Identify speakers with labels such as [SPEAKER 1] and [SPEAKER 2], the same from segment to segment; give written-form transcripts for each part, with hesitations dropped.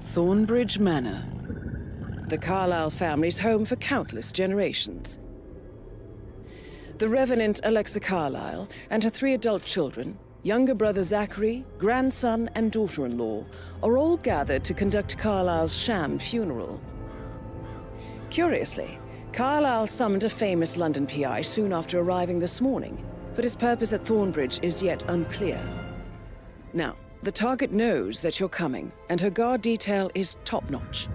[SPEAKER 1] Thornbridge Manor. The Carlisle family's home for countless generations. The Revenant Alexa Carlisle and her 3 adult children, younger brother Zachary, grandson and daughter-in-law, are all gathered to conduct Carlisle's sham funeral. Curiously, Carlisle summoned a famous London PI soon after arriving this morning, but his purpose at Thornbridge is yet unclear. Now, the target knows that you're coming, and her guard detail is top-notch.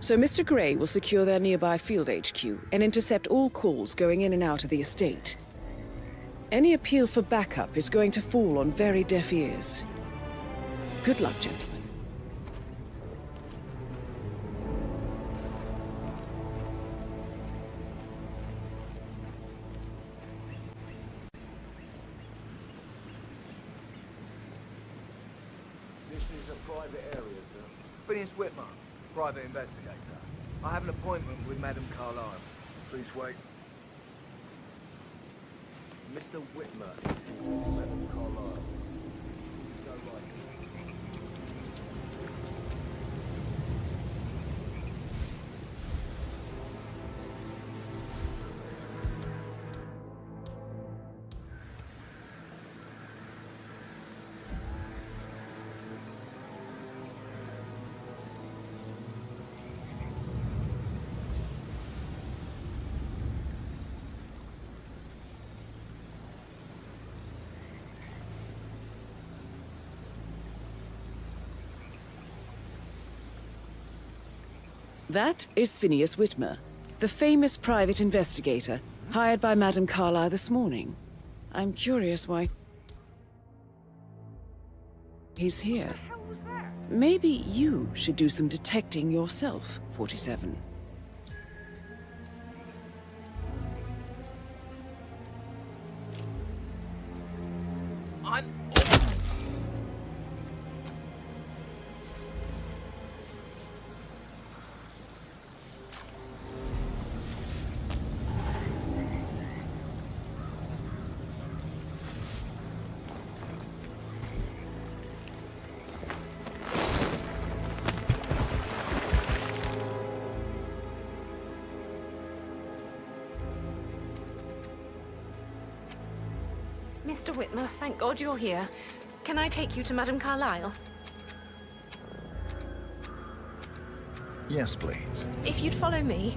[SPEAKER 1] So Mr. Gray will secure their nearby field HQ and intercept all calls going in and out of the estate. Any appeal for backup is going to fall on very deaf ears. Good luck, gentlemen.
[SPEAKER 2] This is a private area, sir. Phineas Whitmer, private investigator. I have an appointment with Madame Carlisle. Please wait. Mr. Whitmer is Madame Carlisle. Go right.
[SPEAKER 1] That is Phineas Whitmer, the famous private investigator hired by Madame Carlisle this morning. I'm curious why he's here. Maybe you should do some detecting yourself, 47.
[SPEAKER 3] Mr. Whitmer, thank God you're here. Can I take you to Madame Carlisle?
[SPEAKER 4] Yes, please.
[SPEAKER 3] If you'd follow me.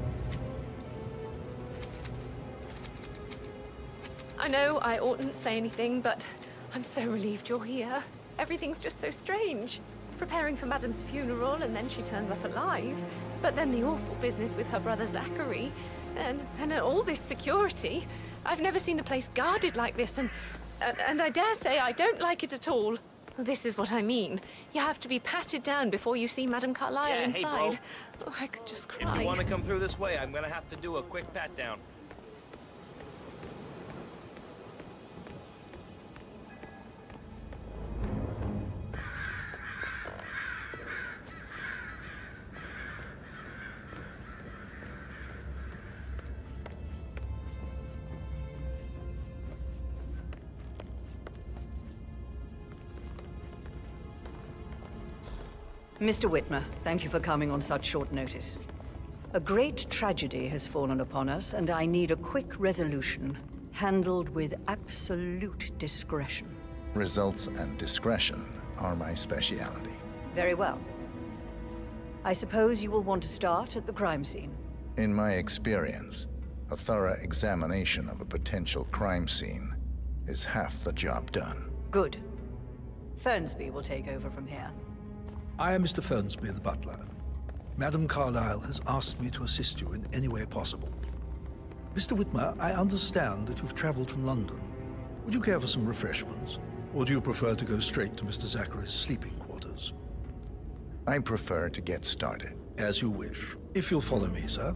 [SPEAKER 3] I know I oughtn't say anything, but I'm so relieved you're here. Everything's just so strange. Preparing for Madame's funeral, and then she turns up alive. But then the awful business with her brother Zachary. And all this security. I've never seen the place guarded like this, and I dare say I don't like it at all. Well, this is what I mean. You have to be patted down before you see Madame Carlisle inside.
[SPEAKER 5] Hey,
[SPEAKER 3] oh, I could just cry.
[SPEAKER 5] if you want to come through this way, I'm gonna have to do a quick pat down.
[SPEAKER 6] Mr. Whitmer, thank you for coming on such short notice. A great tragedy has fallen upon us, and I need a quick resolution, handled with absolute discretion.
[SPEAKER 4] Results and discretion are my speciality.
[SPEAKER 6] Very well. I suppose you will want to start at the crime scene.
[SPEAKER 4] In my experience, a thorough examination of a potential crime scene is half the job done.
[SPEAKER 6] Good. Fernsby will take over from here.
[SPEAKER 7] I am Mr. Fernsby, the butler. Madame Carlisle has asked me to assist you in any way possible. Mr. Whitmer, I understand that you've traveled from London. Would you care for some refreshments? Or do you prefer to go straight to Mr. Zachary's sleeping quarters?
[SPEAKER 4] I prefer to get started.
[SPEAKER 7] As you wish. If you'll follow me, sir.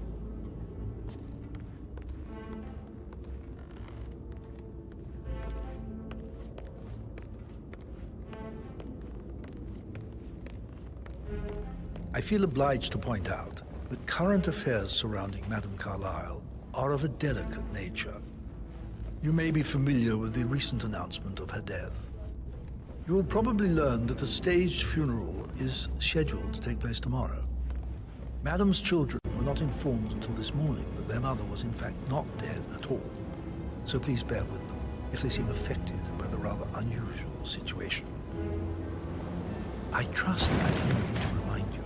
[SPEAKER 7] I feel obliged to point out that current affairs surrounding Madame Carlisle are of a delicate nature. You may be familiar with the recent announcement of her death. You will probably learn that a staged funeral is scheduled to take place tomorrow. Madam's children were not informed until this morning that their mother was in fact not dead at all. So please bear with them if they seem affected by the rather unusual situation. I trust I do not need to remind you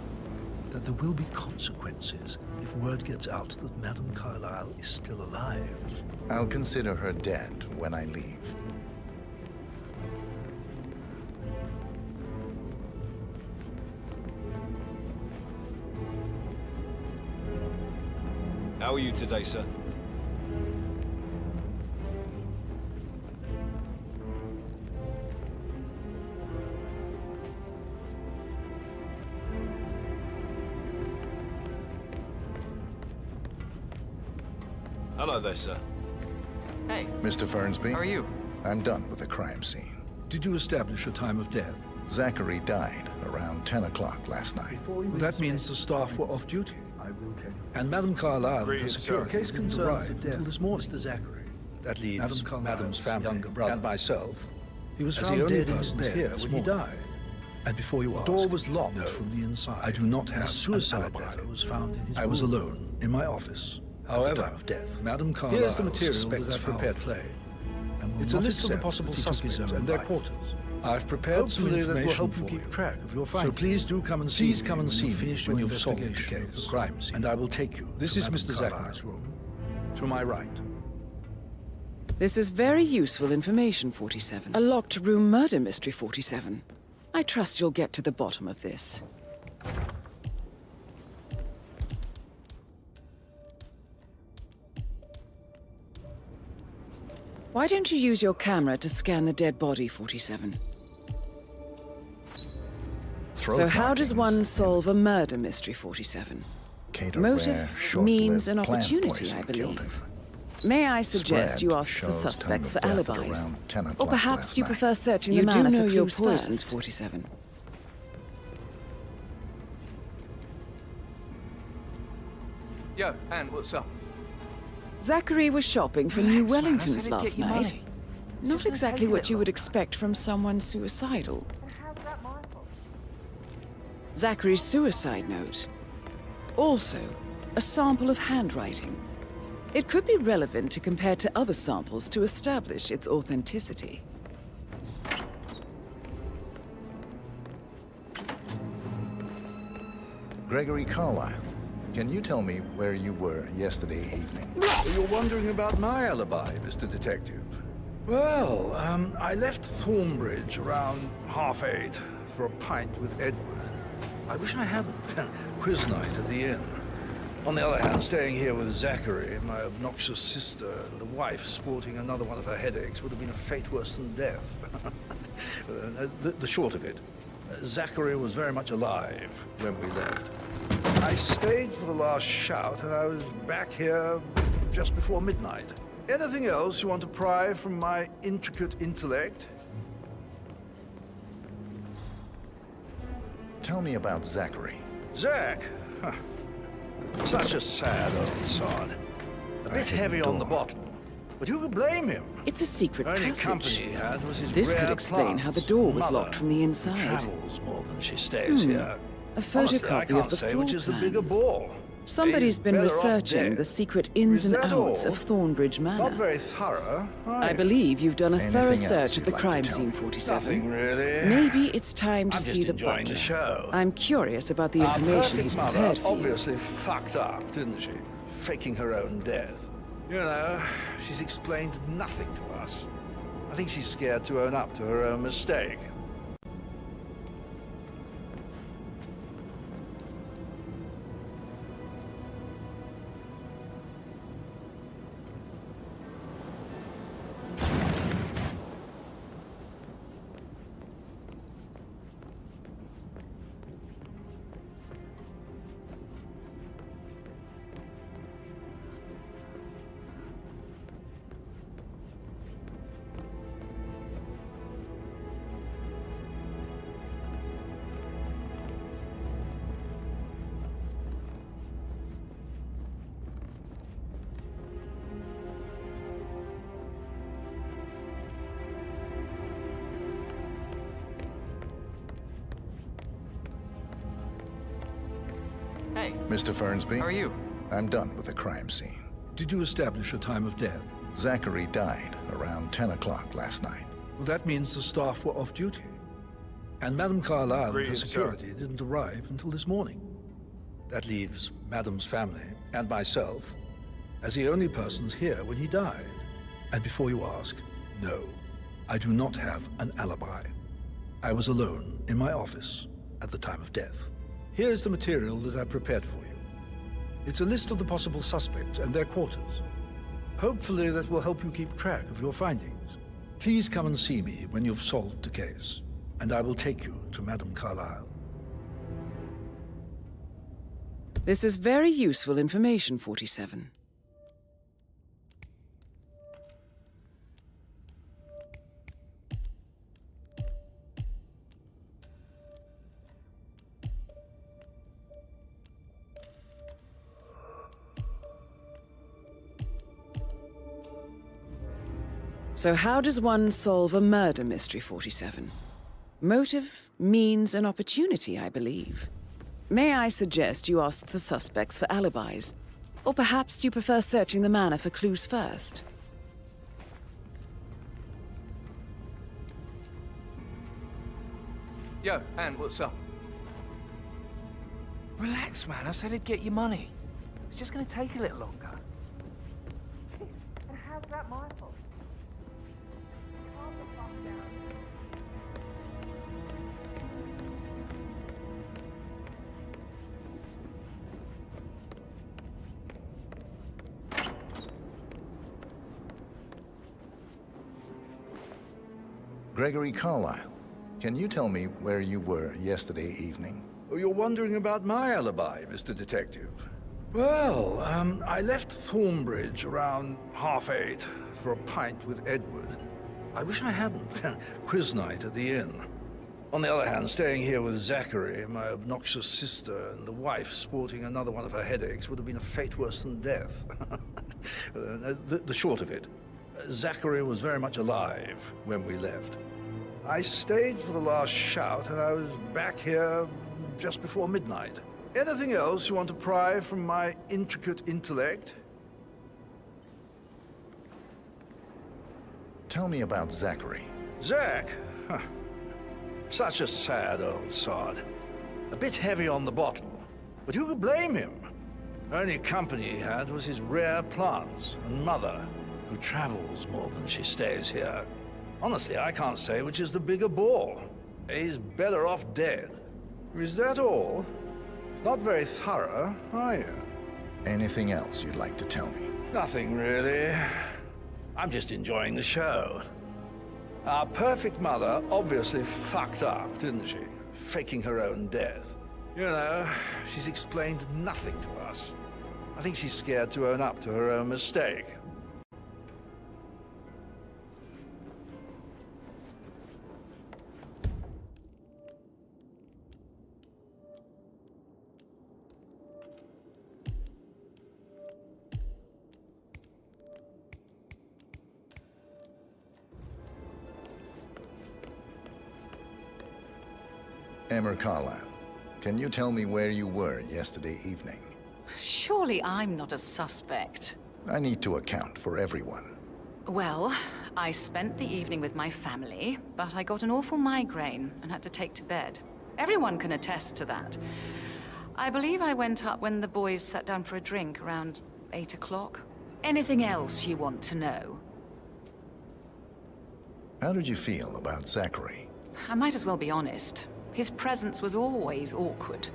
[SPEAKER 7] that there will be consequences if word gets out that Madame Carlisle is still alive.
[SPEAKER 4] I'll consider her dead when I leave.
[SPEAKER 8] How are you today, sir? Hello there, sir.
[SPEAKER 2] Hey,
[SPEAKER 4] Mr. Fernsby?
[SPEAKER 2] how are you?
[SPEAKER 4] I'm done with the crime scene.
[SPEAKER 7] Did you establish a time of death?
[SPEAKER 4] Zachary died around 10 o'clock last night.
[SPEAKER 7] Well, that means the staff were off duty. And Madame Carlisle and her
[SPEAKER 8] Greetings,
[SPEAKER 7] security
[SPEAKER 8] sir.
[SPEAKER 7] case didn't arrive until this morning. That leaves Madame's family
[SPEAKER 9] younger brother
[SPEAKER 7] and myself. He was
[SPEAKER 9] as
[SPEAKER 7] found
[SPEAKER 9] the only
[SPEAKER 7] dead in his
[SPEAKER 9] person
[SPEAKER 7] bed
[SPEAKER 9] here
[SPEAKER 7] when
[SPEAKER 9] this
[SPEAKER 7] he
[SPEAKER 9] morning.
[SPEAKER 7] died. And before you ask, the door was locked from the inside. I do not have a suicide letter was found in his room. I was alone in my office. However, of death. Madame Carlisle here's the material that I've prepared play. It's a list of the possible suspects and their quarters. I've prepared some information that will help you keep track of your findings. So please do come and see me when you've solved the case, the crime scene. And I will take you. This is Mr. Zachary's room. To my right.
[SPEAKER 1] This is very useful information, 47. A locked room murder mystery, 47. I trust you'll get to the bottom of this. Why don't you use your camera to scan the dead body, 47? So how does one solve a murder mystery, 47? Motive, means, and opportunity, I believe. May I suggest you ask the suspects for alibis? Or perhaps you prefer searching the manor for clues first, 47.
[SPEAKER 2] Yo, Anne, what's up?
[SPEAKER 1] Zachary was shopping for New
[SPEAKER 2] Relax, man, I
[SPEAKER 1] Wellingtons
[SPEAKER 2] said
[SPEAKER 1] last
[SPEAKER 2] get your
[SPEAKER 1] night.
[SPEAKER 2] money.
[SPEAKER 1] Not exactly what you would expect from someone suicidal. Zachary's suicide note. Also, a sample of handwriting. It could be relevant to compare to other samples to establish its authenticity.
[SPEAKER 4] Gregory Carlisle, can you tell me where you were yesterday evening?
[SPEAKER 7] You're wondering about my alibi, Mr. Detective. Well, I left Thornbridge around 8:30 for a pint with Edward. I wish I hadn't. Quiz night at the inn. On the other hand, staying here with Zachary, my obnoxious sister, and the wife sporting another one of her headaches would have been a fate worse than death. The short of it, Zachary was very much alive when we left. I stayed for the last shout, and I was back here just before midnight. Anything else you want to pry from my intricate intellect?
[SPEAKER 4] Tell me about Zachary.
[SPEAKER 7] Zach? Huh. Such a sad old sod. A bit heavy on the bottle. But who could blame him?
[SPEAKER 1] It's a secret
[SPEAKER 7] Only
[SPEAKER 1] passage.
[SPEAKER 7] company he had was his
[SPEAKER 1] This could
[SPEAKER 7] rare
[SPEAKER 1] explain how the
[SPEAKER 7] plants.
[SPEAKER 1] door was
[SPEAKER 7] Mother
[SPEAKER 1] locked from the inside.
[SPEAKER 7] travels more than she stays here.
[SPEAKER 1] A
[SPEAKER 7] Honestly, I
[SPEAKER 1] photocopy
[SPEAKER 7] can't
[SPEAKER 1] of the
[SPEAKER 7] say
[SPEAKER 1] floor
[SPEAKER 7] which is the bigger
[SPEAKER 1] plans.
[SPEAKER 7] ball.
[SPEAKER 1] Somebody's
[SPEAKER 7] He's
[SPEAKER 1] been
[SPEAKER 7] better off
[SPEAKER 1] researching
[SPEAKER 7] dead.
[SPEAKER 1] the secret ins
[SPEAKER 7] Is
[SPEAKER 1] and
[SPEAKER 7] that
[SPEAKER 1] outs
[SPEAKER 7] all?
[SPEAKER 1] of Thornbridge
[SPEAKER 7] Not
[SPEAKER 1] Manor.
[SPEAKER 7] very thorough.
[SPEAKER 1] I
[SPEAKER 7] right?
[SPEAKER 1] believe you've done a
[SPEAKER 4] Anything
[SPEAKER 1] thorough
[SPEAKER 4] else
[SPEAKER 1] search of
[SPEAKER 4] you'd
[SPEAKER 1] the
[SPEAKER 4] like to
[SPEAKER 1] crime
[SPEAKER 4] tell
[SPEAKER 1] scene,
[SPEAKER 4] me?
[SPEAKER 1] 47.
[SPEAKER 7] Nothing really.
[SPEAKER 1] Maybe it's time to
[SPEAKER 7] I'm
[SPEAKER 1] see
[SPEAKER 7] just
[SPEAKER 1] the
[SPEAKER 7] enjoying
[SPEAKER 1] butler.
[SPEAKER 7] the show.
[SPEAKER 1] I'm curious about the
[SPEAKER 7] Our
[SPEAKER 1] information
[SPEAKER 7] perfect
[SPEAKER 1] he's
[SPEAKER 7] mother
[SPEAKER 1] prepared for you.
[SPEAKER 7] obviously fucked up, didn't she? Faking her own death. You know, she's explained nothing to us. I think she's scared to own up to her own mistake.
[SPEAKER 2] Hey,
[SPEAKER 4] Mr. Fernsby?
[SPEAKER 2] how are you?
[SPEAKER 4] I'm done with the crime scene.
[SPEAKER 7] Did you establish a time of death?
[SPEAKER 4] Zachary died around 10 o'clock last night.
[SPEAKER 7] Well, that means the staff were off duty. And Madame Carlisle and her
[SPEAKER 8] Greetings,
[SPEAKER 7] security didn't arrive until this morning. That leaves Madame's family and myself as the only persons here when he died. And before you ask, no, I do not have an alibi. I was alone in my office at the time of death. Here's the material that I prepared for you. It's a list of the possible suspects and their quarters. Hopefully that will help you keep track of your findings. Please come and see me when you've solved the case, and I will take you to Madame Carlisle.
[SPEAKER 1] This is very useful information, 47. So how does one solve a murder mystery, 47? Motive, means, and opportunity, I believe. May I suggest you ask the suspects for alibis? Or perhaps you prefer searching the manor for clues first?
[SPEAKER 2] Yo, Anne, what's up? Relax, man. I said I'd get you money. It's just gonna take a little longer. And how's that my fault? Calm the fuck down.
[SPEAKER 4] Gregory Carlisle, can you tell me where you were yesterday evening?
[SPEAKER 7] Oh, you're wondering about my alibi, Mr. Detective. Well, I left Thornbridge around 8:30 for a pint with Edward. I wish I hadn't. Quiz night at the inn. On the other hand, staying here with Zachary, my obnoxious sister, and the wife sporting another one of her headaches would have been a fate worse than death. The short of it, Zachary was very much alive when we left. I stayed for the last shout, and I was back here just before midnight. Anything else you want to pry from my intricate intellect?
[SPEAKER 4] Tell me about Zachary.
[SPEAKER 7] Zach? Huh. Such a sad old sod. A bit heavy on the bottle, but who could blame him? Only company he had was his rare plants and mother, who travels more than she stays here. Honestly, I can't say which is the bigger ball. He's better off dead. Is that all? Not very thorough, are you?
[SPEAKER 4] Anything else you'd like to tell me?
[SPEAKER 7] Nothing really. I'm just enjoying the show. Our perfect mother obviously fucked up, didn't she? Faking her own death. You know, she's explained nothing to us. I think she's scared to own up to her own mistake.
[SPEAKER 4] Emma Carlisle, can you tell me where you were yesterday evening?
[SPEAKER 9] Surely I'm not a suspect.
[SPEAKER 4] I need to account for everyone.
[SPEAKER 9] Well, I spent the evening with my family, but I got an awful migraine and had to take to bed. Everyone can attest to that. I believe I went up when the boys sat down for a drink around 8 o'clock. Anything else you want to know?
[SPEAKER 4] How did you feel about Zachary?
[SPEAKER 9] I might as well be honest. His presence was always awkward.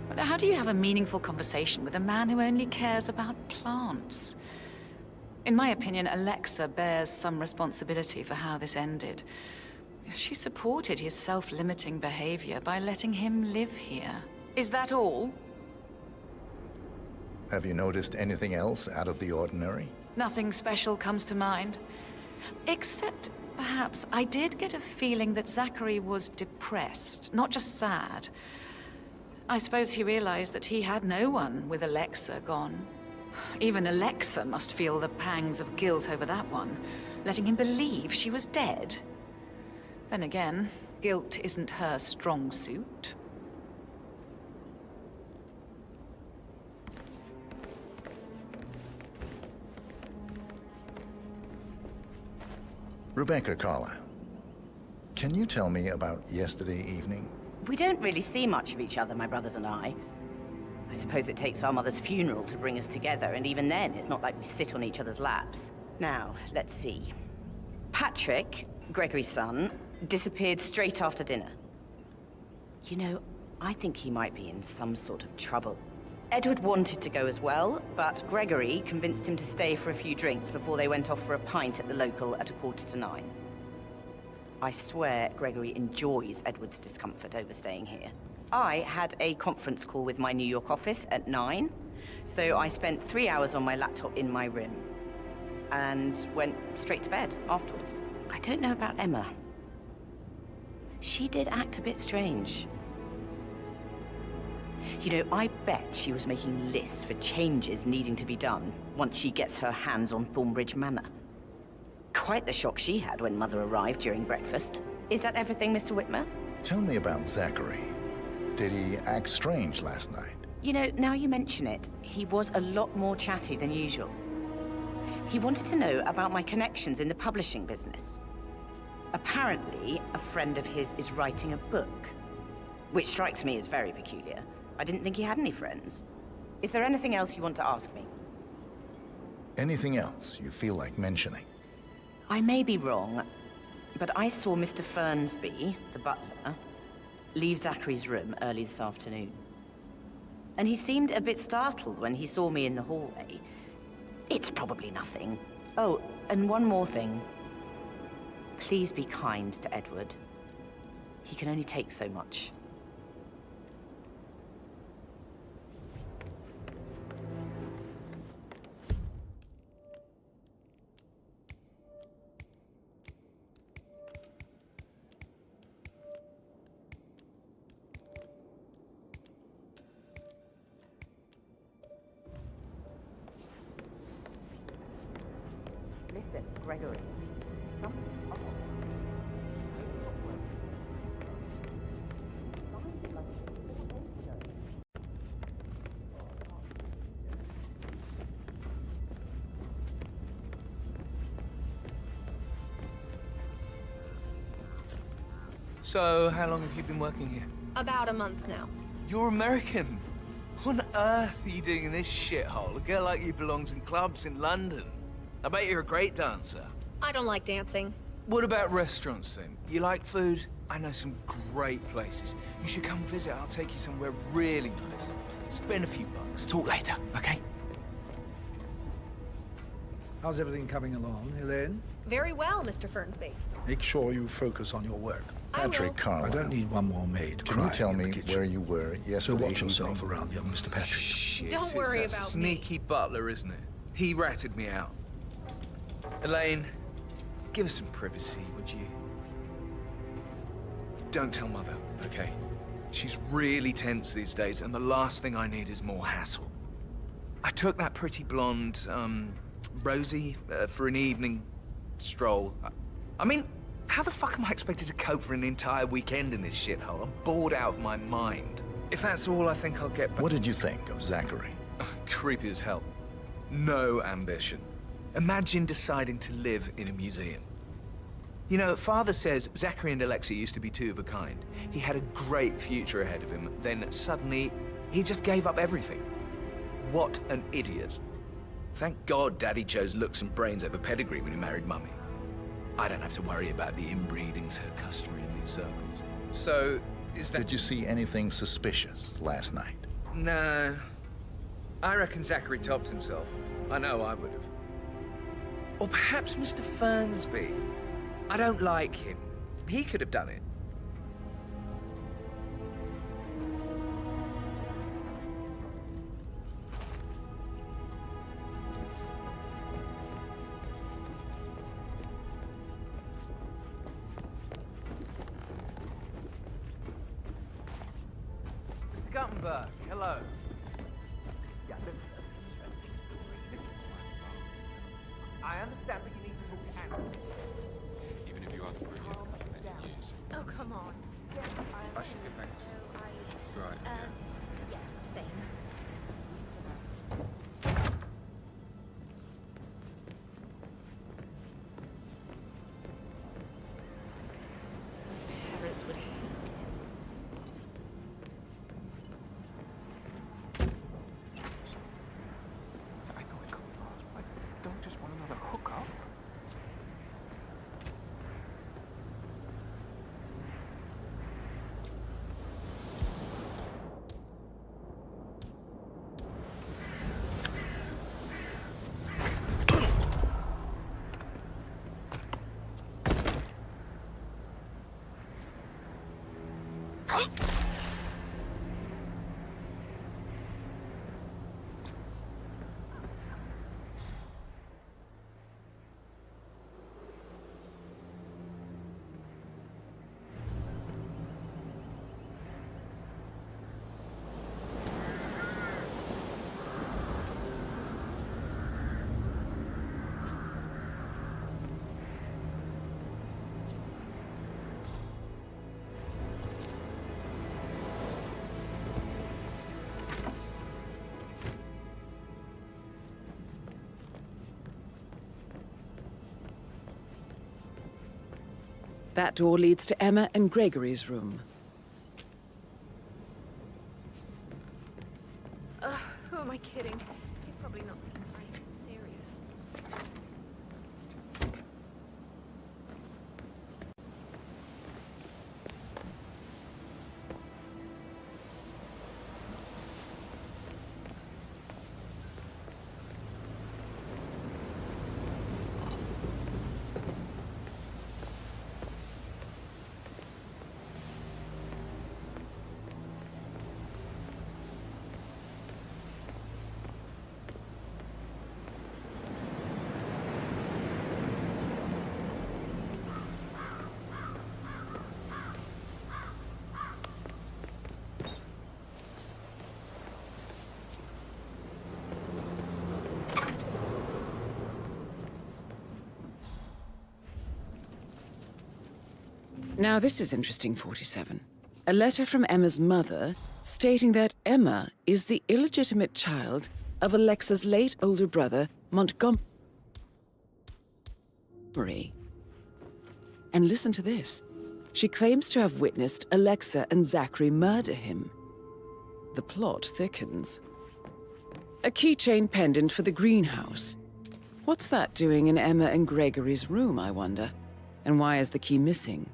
[SPEAKER 9] But how do you have a meaningful conversation with a man who only cares about plants? In my opinion, Alexa bears some responsibility for how this ended. She supported his self-limiting behavior by letting him live here. Is that all?
[SPEAKER 4] Have you noticed anything else out of the ordinary?
[SPEAKER 9] Nothing special comes to mind. Except, perhaps, I did get a feeling that Zachary was depressed, not just sad. I suppose he realized that he had no one with Alexa gone. Even Alexa must feel the pangs of guilt over that one, letting him believe she was dead. Then again, guilt isn't her strong suit.
[SPEAKER 4] Rebecca Carlisle, can you tell me about yesterday evening?
[SPEAKER 10] We don't really see much of each other, my brothers and I. I suppose it takes our mother's funeral to bring us together, and even then, it's not like we sit on each other's laps. Now, let's see. Patrick, Gregory's son, disappeared straight after dinner. You know, I think he might be in some sort of trouble. Edward wanted to go as well, but Gregory convinced him to stay for a few drinks before they went off for a pint at the local at 9:15. I swear Gregory enjoys Edward's discomfort over staying here. I had a conference call with my New York office at 9, so I spent 3 hours on my laptop in my room and went straight to bed afterwards. I don't know about Emma. She did act a bit strange. You know, I bet she was making lists for changes needing to be done once she gets her hands on Thornbridge Manor. Quite the shock she had when Mother arrived during breakfast. Is that everything, Mr. Whitmer?
[SPEAKER 4] Tell me about Zachary. Did he act strange last night?
[SPEAKER 10] You know, now you mention it, he was a lot more chatty than usual. He wanted to know about my connections in the publishing business. Apparently, a friend of his is writing a book, which strikes me as very peculiar. I didn't think he had any friends. Is there anything else you want to ask me?
[SPEAKER 4] Anything else you feel like mentioning?
[SPEAKER 10] I may be wrong, but I saw Mr. Fernsby, the butler, leave Zachary's room early this afternoon. And he seemed a bit startled when he saw me in the hallway. It's probably nothing. Oh, and one more thing. Please be kind to Edward. He can only take so much. Listen, Gregory. Something's off.
[SPEAKER 2] So, how long have you been working here?
[SPEAKER 11] About a month now.
[SPEAKER 2] You're American. What on earth are you doing in this shithole? A girl like you belongs in clubs in London. I bet you're a great dancer.
[SPEAKER 11] I don't like dancing.
[SPEAKER 2] What about restaurants, then? You like food? I know some great places. You should come visit. I'll take you somewhere really nice. Spend a few bucks. Talk later, okay?
[SPEAKER 7] How's everything coming along, Elaine?
[SPEAKER 11] Very well, Mr. Fernsby.
[SPEAKER 7] Make sure you focus on your work.
[SPEAKER 4] Patrick
[SPEAKER 7] I
[SPEAKER 4] Carlisle,
[SPEAKER 7] don't need one more maid
[SPEAKER 4] can you
[SPEAKER 7] crying
[SPEAKER 4] tell
[SPEAKER 7] in the
[SPEAKER 4] me
[SPEAKER 7] kitchen.
[SPEAKER 4] where you were yesterday
[SPEAKER 7] So watch yourself
[SPEAKER 4] evening?
[SPEAKER 7] around young Mr. Patrick.
[SPEAKER 2] Shit,
[SPEAKER 11] Don't worry
[SPEAKER 2] it's that
[SPEAKER 11] about me.
[SPEAKER 2] sneaky butler, isn't it? He ratted me out. Elaine, give us some privacy, would you? Don't tell Mother, okay? She's really tense these days, and the last thing I need is more hassle. I took that pretty blonde, Rosie, for an evening stroll. I mean, how the fuck am I expected to cope for an entire weekend in this shithole? I'm bored out of my mind. If that's all, I think I'll get back.
[SPEAKER 4] What did you think of Zachary?
[SPEAKER 2] Creepy as hell. No ambition. Imagine deciding to live in a museum. You know, Father says Zachary and Alexa used to be two of a kind. He had a great future ahead of him, then suddenly, he just gave up everything. What an idiot. Thank God Daddy chose looks and brains over pedigree when he married Mummy. I don't have to worry about the inbreeding so customary in these circles. So, is that...
[SPEAKER 4] Did you see anything suspicious last night?
[SPEAKER 2] No. I reckon Zachary tops himself. I know I would have. Or perhaps Mr. Fernsby. I don't like him. He could have done it. Mr. Guttenberg, hello. I understand, but you need to talk to Anna.
[SPEAKER 12] Even if you are the prettiest couple in years.
[SPEAKER 11] Oh, come on.
[SPEAKER 12] I should get back to you. Right, yeah.
[SPEAKER 11] Yeah, same.
[SPEAKER 1] That door leads to Emma and Gregory's room.
[SPEAKER 3] Who am I kidding? He's probably not very serious.
[SPEAKER 1] Now this is interesting, 47. A letter from Emma's mother stating that Emma is the illegitimate child of Alexa's late older brother, Montgomery. And listen to this. She claims to have witnessed Alexa and Zachary murder him. The plot thickens. A keychain pendant for the greenhouse. What's that doing in Emma and Gregory's room, I wonder? And why is the key missing?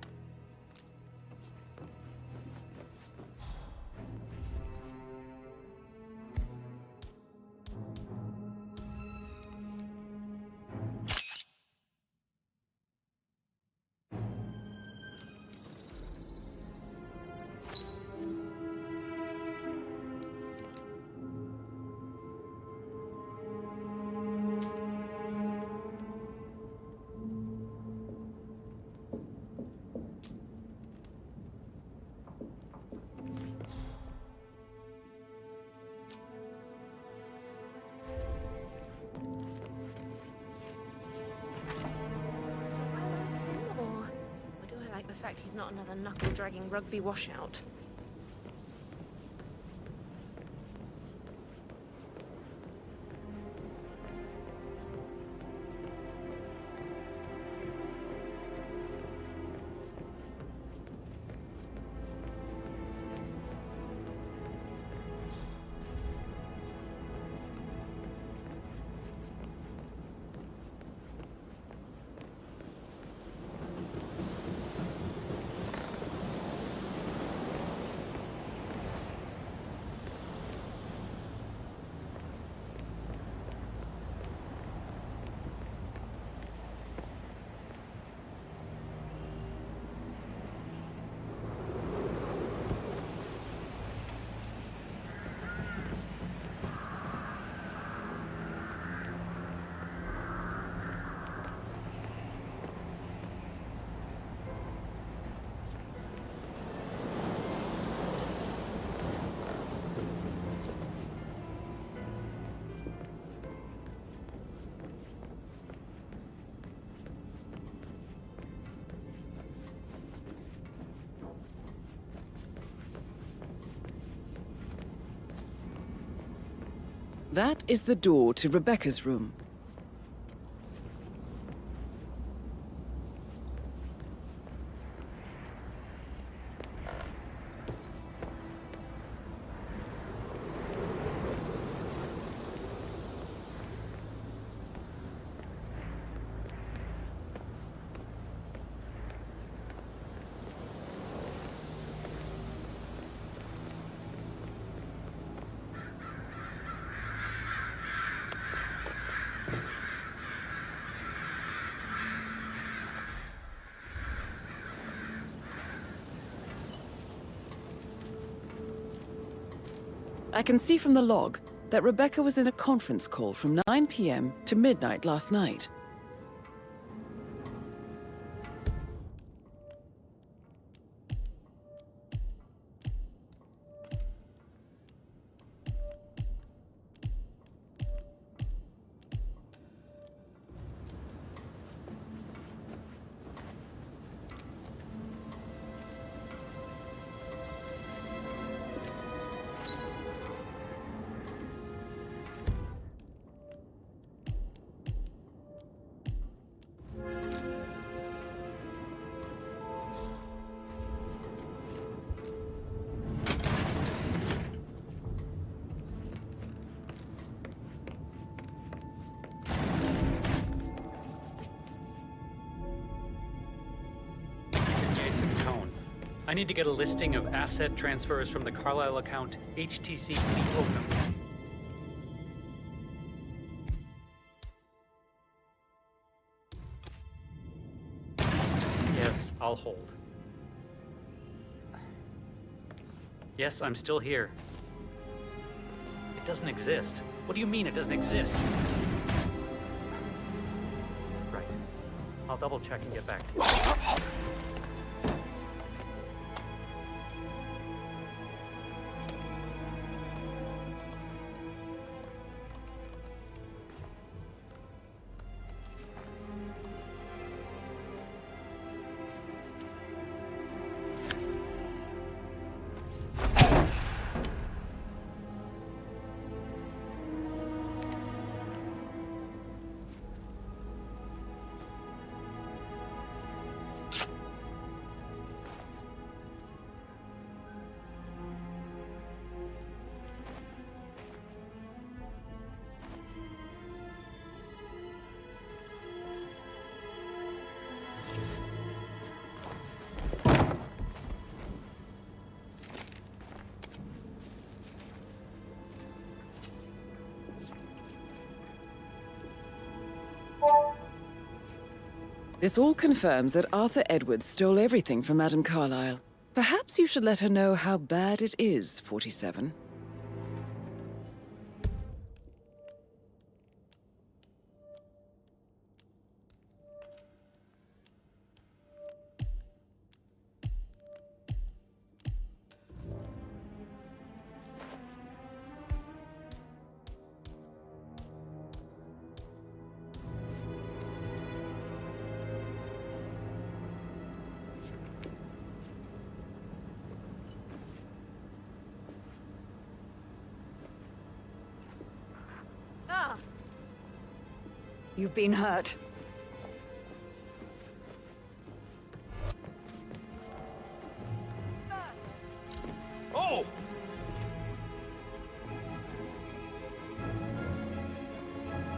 [SPEAKER 11] The fact he's not another knuckle-dragging rugby washout.
[SPEAKER 1] That is the door to Rebecca's room. I can see from the log that Rebecca was in a conference call from 9 p.m. to midnight last night.
[SPEAKER 13] I need to get a listing of asset transfers from the Carlisle account HTC Fleet Open. Yes, I'll hold. Yes, I'm still here. It doesn't exist. What do you mean it doesn't exist? Right. I'll double check and get back to you.
[SPEAKER 1] This all confirms that Arthur Edwards stole everything from Madame Carlisle. Perhaps you should let her know how bad it is, 47.
[SPEAKER 6] You've been hurt.
[SPEAKER 8] Oh!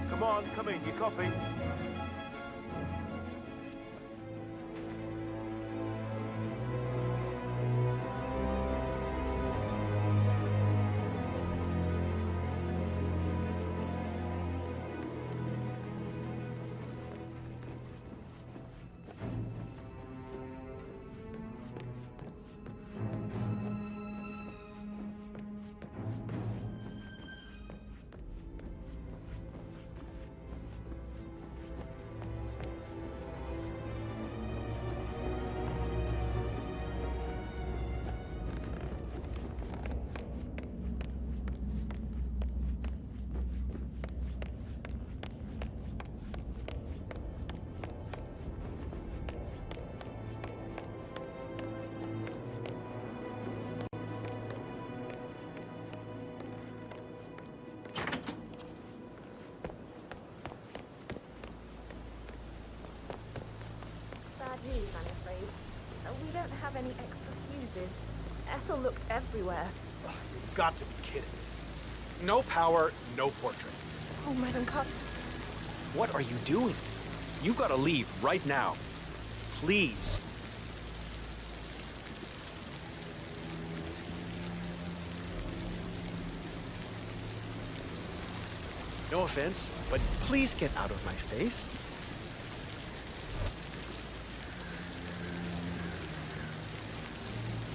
[SPEAKER 5] Come on, come in, you copy?
[SPEAKER 3] News, I'm afraid. We don't have any extra fuses. Ethel looked everywhere.
[SPEAKER 14] Oh, you've got to be kidding. No power, no portrait.
[SPEAKER 3] Oh, Madam Carl.
[SPEAKER 14] What are you doing? You've got to leave right now. Please. No offense, but please get out of my face.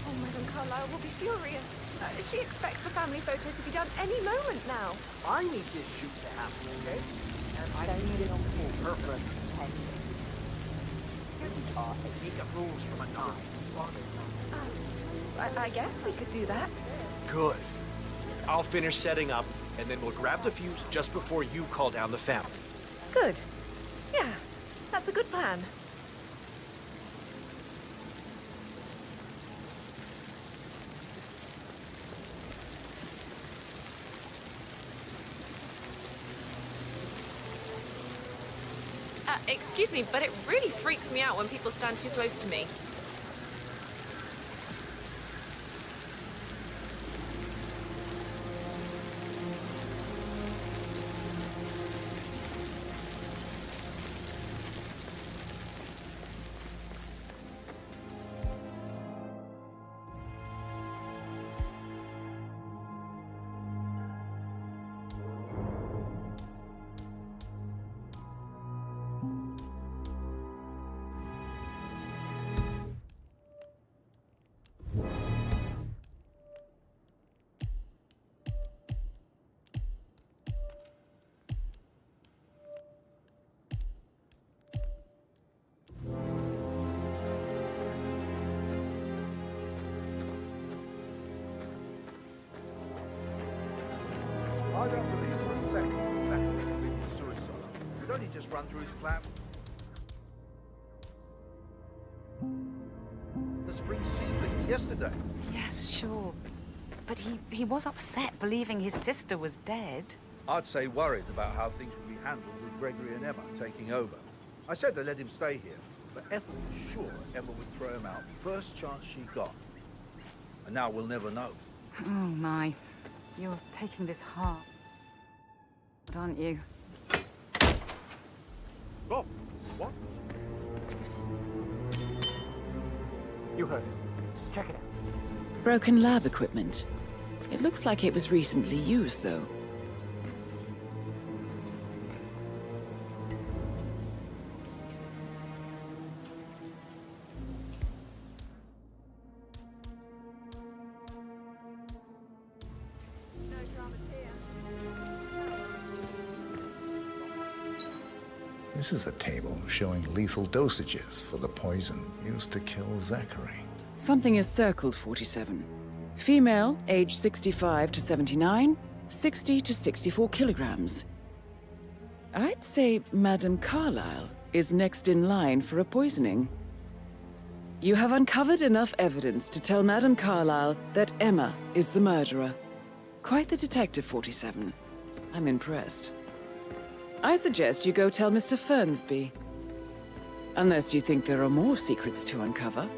[SPEAKER 3] Oh, Madam Carlisle, will be furious. She expects the family photo to be done any moment now.
[SPEAKER 5] I need this shoot to happen, okay? And I need it on full purpose. You get rules from a knife.
[SPEAKER 3] I guess we could do that.
[SPEAKER 14] Good. I'll finish setting up, and then we'll grab the fuse just before you call down the family.
[SPEAKER 3] Good. Yeah, that's a good plan.
[SPEAKER 11] Excuse me, but it really freaks me out when people stand too close to me.
[SPEAKER 7] I don't believe for a second that Zachary committed suicide. Could only just run through his flat. The spring seedlings yesterday.
[SPEAKER 9] Yes, sure. But he was upset believing his sister was dead.
[SPEAKER 7] I'd say worried about how things would be handled with Gregory and Emma taking over. I said to let him stay here, but Ethel was sure Emma would throw him out first chance she got. And now we'll never know.
[SPEAKER 6] Oh my. You're taking this hard, aren't you?
[SPEAKER 5] Oh, what? You heard it. Check it out.
[SPEAKER 1] Broken lab equipment. It looks like it was recently used, though.
[SPEAKER 4] This is a table showing lethal dosages for the poison used to kill Zachary.
[SPEAKER 1] Something is circled, 47. Female, age 65 to 79, 60 to 64 kilograms. I'd say Madame Carlisle is next in line for a poisoning. You have uncovered enough evidence to tell Madame Carlisle that Emma is the murderer. Quite the detective, 47. I'm impressed. I suggest you go tell Mr. Fernsby. Unless you think there are more secrets to uncover.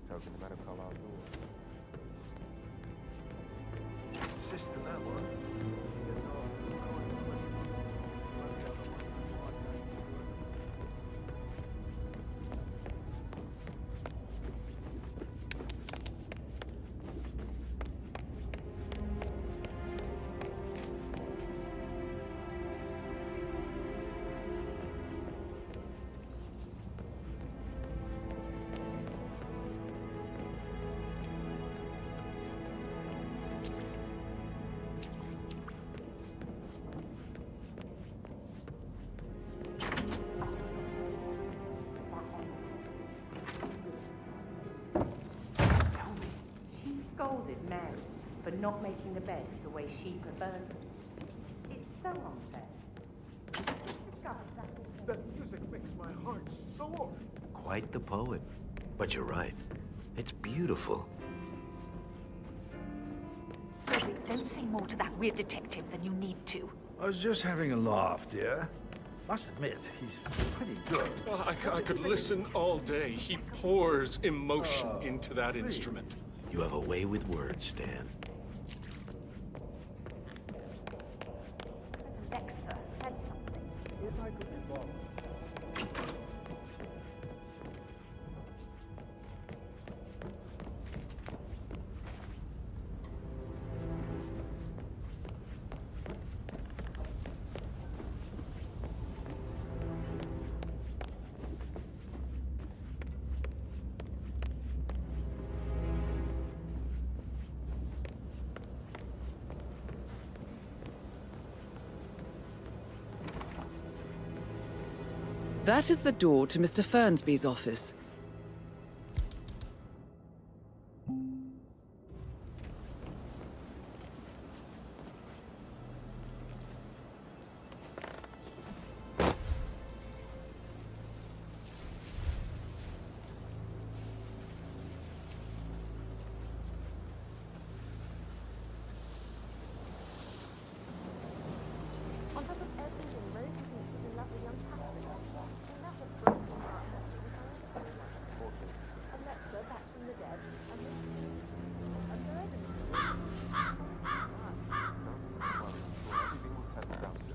[SPEAKER 5] Token to Madame Carlisle door. Sister, that one.
[SPEAKER 10] Mary for not making the beds the way she prefers them. It's so unfair.
[SPEAKER 5] That music makes my heart soar.
[SPEAKER 15] Quite the poet. But you're right. It's beautiful.
[SPEAKER 9] Robbie, don't say more to that weird detective than you need to.
[SPEAKER 7] I was just having a laugh, dear. Must admit, he's pretty good.
[SPEAKER 8] Well, I could listen all day. He pours emotion into that instrument.
[SPEAKER 15] You have a way with words, Stan.
[SPEAKER 10] Dexter said something.
[SPEAKER 5] If I could involve.
[SPEAKER 1] That is the door to Mr. Fernsby's office.
[SPEAKER 3] On top of everything, Rose thinks she's in love with young Patrick. And that was broken heart. Alexa back from the dead. And this a third of
[SPEAKER 12] Everything will settle down soon.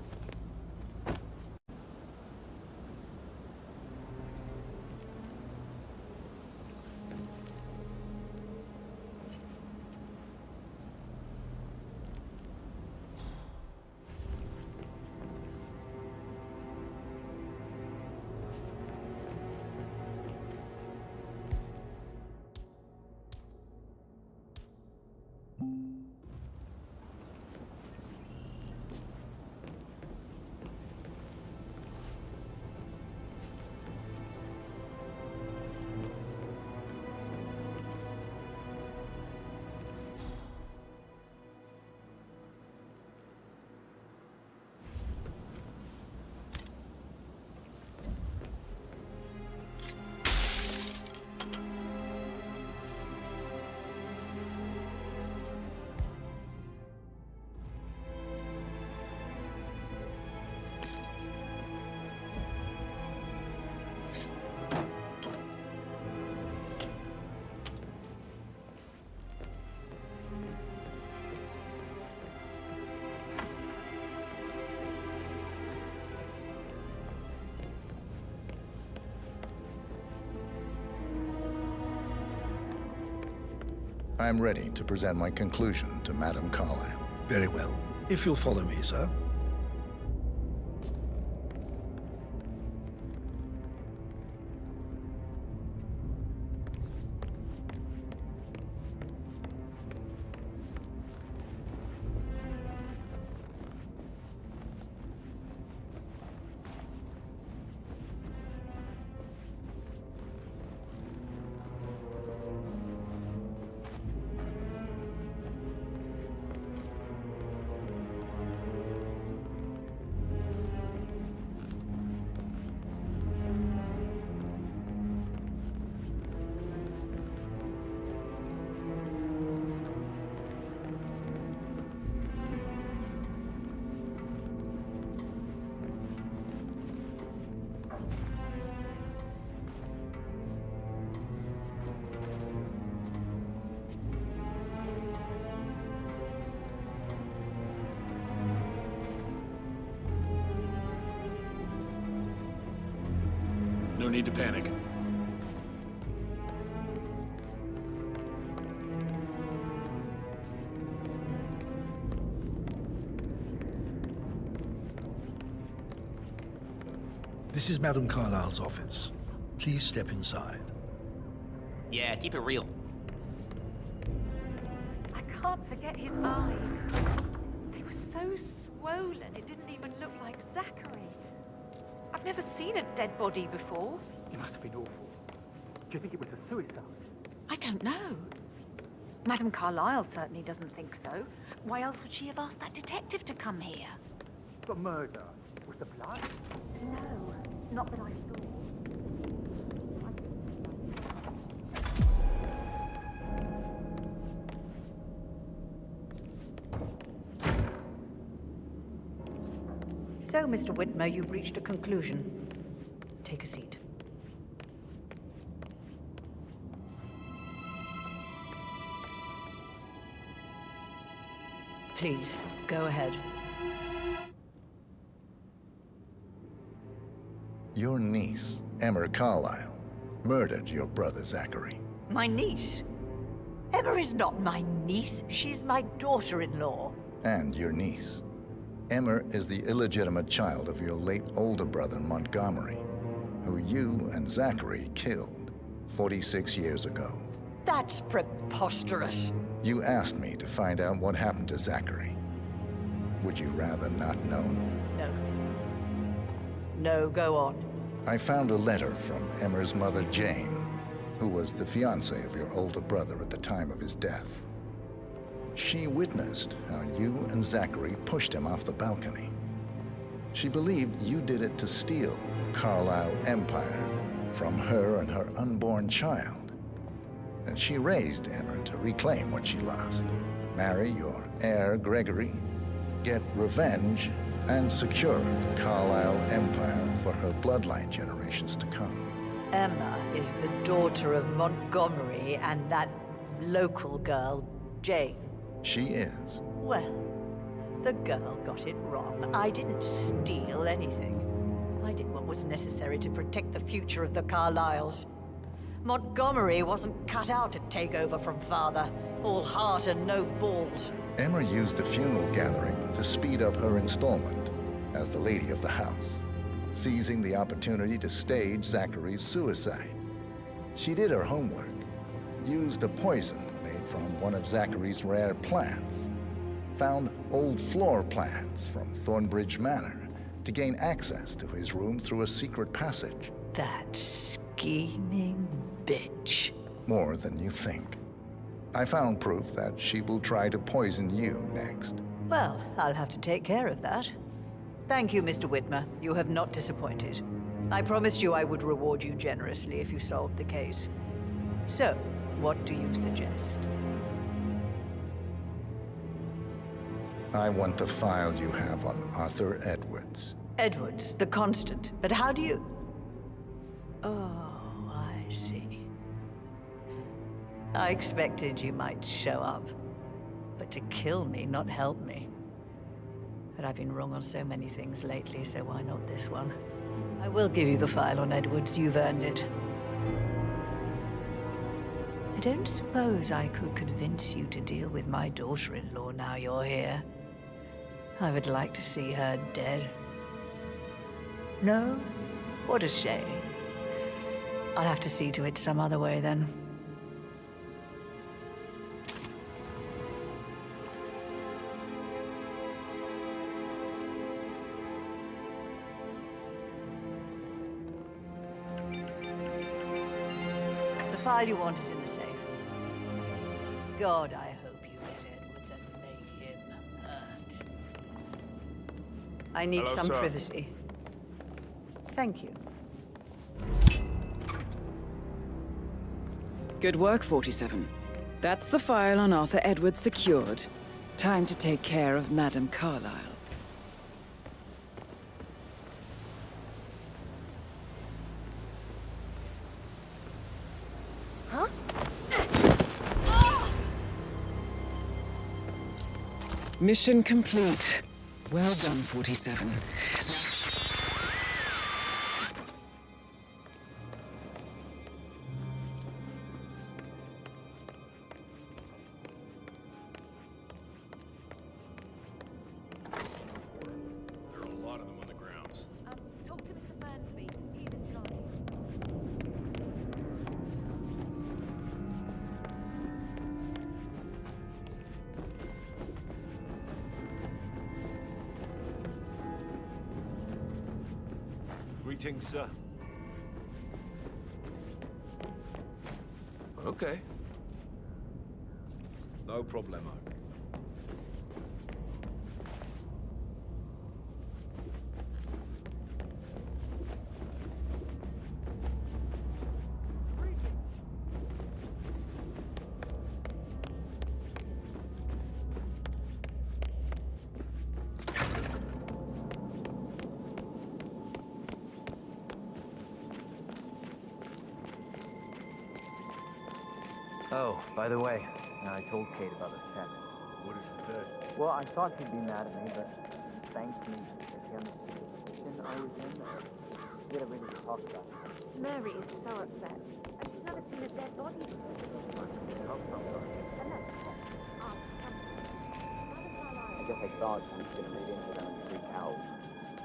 [SPEAKER 4] I'm ready to present my conclusion to Madame Carlisle.
[SPEAKER 7] Very well. If you'll follow me, sir.
[SPEAKER 8] No need to panic.
[SPEAKER 7] This is Madame Carlisle's office. Please step inside.
[SPEAKER 16] Yeah, keep it real.
[SPEAKER 3] I can't forget his eyes. They were so swollen, it didn't even look like Zachary. I've never seen a dead body before.
[SPEAKER 5] It must have been awful. Do you think it was a suicide?
[SPEAKER 9] I don't know. Madame Carlisle certainly doesn't think so. Why else would she have asked that detective to come here?
[SPEAKER 5] The murder was the plot?
[SPEAKER 9] No, not that I saw. So, Mr. Whitmer, you've reached a conclusion. Take a seat. Please, go ahead.
[SPEAKER 4] Your niece, Emma Carlisle, murdered your brother Zachary.
[SPEAKER 6] My niece? Emma is not my niece. She's my daughter-in-law.
[SPEAKER 4] And your niece. Emma is the illegitimate child of your late older brother Montgomery, who you and Zachary killed 46 years ago.
[SPEAKER 6] That's preposterous.
[SPEAKER 4] You asked me to find out what happened to Zachary. Would you rather not know?
[SPEAKER 6] No. No, go on.
[SPEAKER 4] I found a letter from Emma's mother, Jane, who was the fiancée of your older brother at the time of his death. She witnessed how you and Zachary pushed him off the balcony. She believed you did it to steal the Carlisle empire from her and her unborn child. And she raised Emma to reclaim what she lost. Marry your heir, Gregory, get revenge, and secure the Carlisle empire for her bloodline generations to come.
[SPEAKER 6] Emma is the daughter of Montgomery and that local girl, Jane.
[SPEAKER 4] She is.
[SPEAKER 6] Well, the girl got it wrong. I didn't steal anything. I did what was necessary to protect the future of the Carlisles. Montgomery wasn't cut out to take over from father, all heart and no balls.
[SPEAKER 4] Emma used the funeral gathering to speed up her installment as the lady of the house, seizing the opportunity to stage Zachary's suicide. She did her homework, used a poison made from one of Zachary's rare plants, found old floor plans from Thornbridge Manor to gain access to his room through a secret passage.
[SPEAKER 6] That scheming bitch.
[SPEAKER 4] More than you think. I found proof that she will try to poison you next.
[SPEAKER 6] Well, I'll have to take care of that. Thank you, Mr. Whitmer. You have not disappointed. I promised you I would reward you generously if you solved the case. So, what do you suggest?
[SPEAKER 4] I want the file you have on Arthur Edwards.
[SPEAKER 6] Edwards, the constant. But how do you... Oh, I see. I expected you might show up. But to kill me, not help me. But I've been wrong on so many things lately, so why not this one? I will give you the file on Edwards. You've earned it. I don't suppose I could convince you to deal with my daughter-in-law now you're here. I would like to see her dead. No? What a shame. I'll have to see to it some other way, then. The file you want is in the safe. God, I hope you get Edwards and make him hurt. I need
[SPEAKER 17] Hello,
[SPEAKER 6] some
[SPEAKER 17] sir.
[SPEAKER 6] privacy. Thank you.
[SPEAKER 1] Good work, 47. That's the file on Arthur Edwards secured. Time to take care of Madame Carlisle.
[SPEAKER 11] Huh?
[SPEAKER 1] Mission complete. Well done, 47.
[SPEAKER 8] There are a lot of them on the grounds.
[SPEAKER 3] Talk to Mr. Fernsby. He's in charge.
[SPEAKER 15] Greetings, sir.
[SPEAKER 2] Okay.
[SPEAKER 14] No problemo.
[SPEAKER 5] Oh, by the way, I told Kate about the check.
[SPEAKER 12] What did she say?
[SPEAKER 5] Well, I thought she'd be mad at me, but she thanked me that she understood the position I was in. We had everything to talk about.
[SPEAKER 3] Mary is so upset. And she's never seen a dead body.
[SPEAKER 5] I guess I thought she was going to read into them and freak out.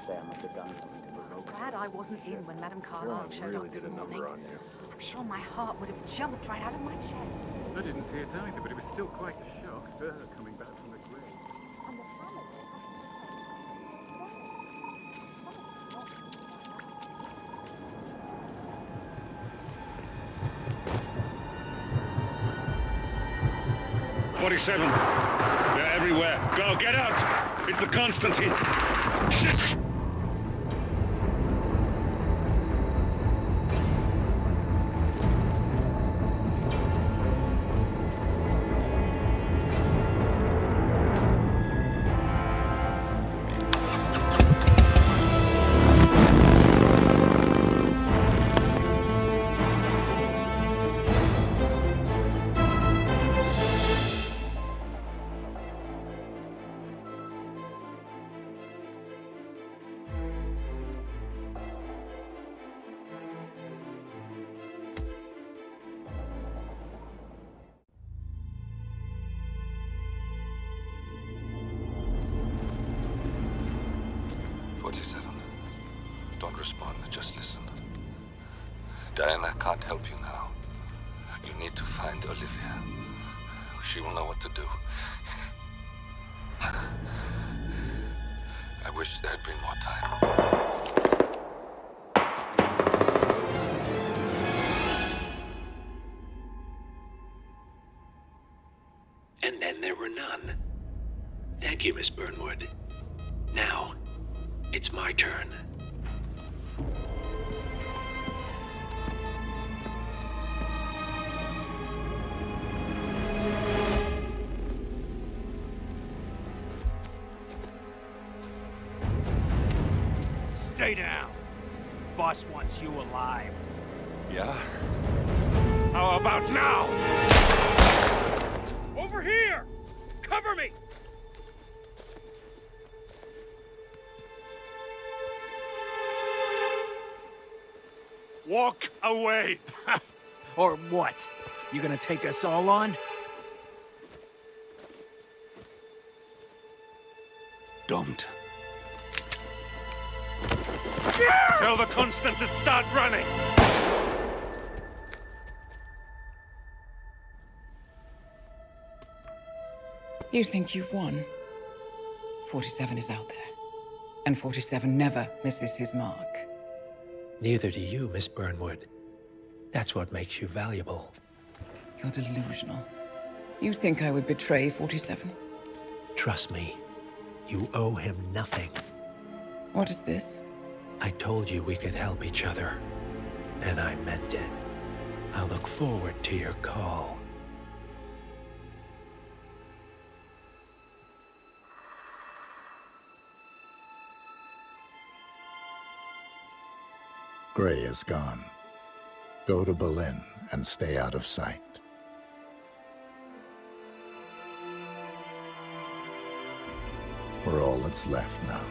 [SPEAKER 5] Say I must have done something to provoke her.
[SPEAKER 9] Glad I wasn't in when Madame Carlisle showed
[SPEAKER 12] really
[SPEAKER 9] up this
[SPEAKER 12] did a
[SPEAKER 9] morning.
[SPEAKER 12] number on you.
[SPEAKER 9] I'm sure my heart would have jumped right out of my chest.
[SPEAKER 12] I didn't see it either, but it was still quite a shock. Her coming back from the grave.
[SPEAKER 3] And the family.
[SPEAKER 17] 47. They're everywhere. Go, get out! It's the Constantine. Shit!
[SPEAKER 18] Don't respond, just listen. Diana can't help you now. You need to find Olivia. She will know what to do. I wish there had been more time.
[SPEAKER 15] And then there were none. Thank you, Miss Burnwood. Now, it's my turn.
[SPEAKER 19] Stay down. Boss wants you alive.
[SPEAKER 17] Yeah? How about now?
[SPEAKER 19] Over here! Cover me!
[SPEAKER 17] Walk away!
[SPEAKER 19] Or what? You gonna take us all on?
[SPEAKER 17] Don't. Tell the Constant to start running!
[SPEAKER 1] You think you've won? 47 is out there. And 47 never misses his mark.
[SPEAKER 20] Neither do you, Miss Burnwood. That's what makes you valuable.
[SPEAKER 1] You're delusional. You think I would betray 47?
[SPEAKER 20] Trust me, you owe him nothing.
[SPEAKER 1] What is this?
[SPEAKER 20] I told you we could help each other, and I meant it. I look forward to your call.
[SPEAKER 4] Gray is gone. Go to Berlin and stay out of sight. We're all that's left now.